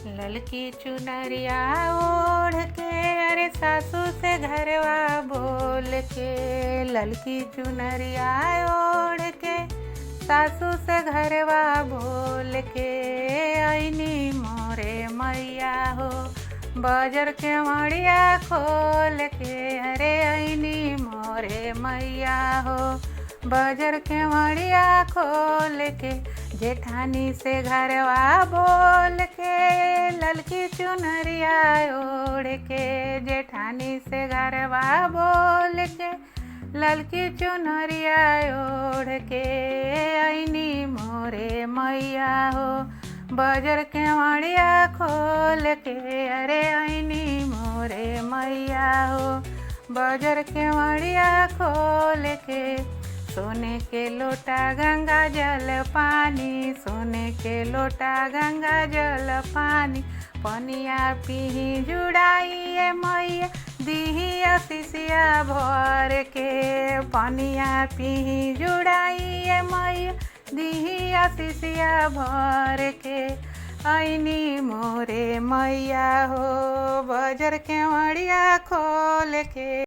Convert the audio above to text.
ललकी चुनरिया ओढ़ के अरे सासू से घरवा बोल के, ललकी चुनरिया ओढ़ के सासू से घरवा बोल के, ऐनी मोरे मैया हो बजर के मड़िया खोल के, अरे ऐनी मोरे मैया हो बजर के मड़िया खोल के, जेठानी से घरवा बोल के ललकी चुनरिया ओढ़ के, जेठानी से घरवा बोल के ललकी चुनरिया ओढ़ के, ऐनी मोरे मैया हो बजर के मड़िया खोल के, अरे ऐनी मोरे मैया हो बजर के मड़िया खोल के, सोने के लोटा गंगा जल पानी, सोने के लोटा गंगा जल पानी, पनिया पीही जुड़ाइए मैया दीही असिसिया भर के, पनिया पीही जुड़ाइए मैया दीही असिसिया भर के, ऐनी मोरे मैया हो बजर के मड़िया खोल के।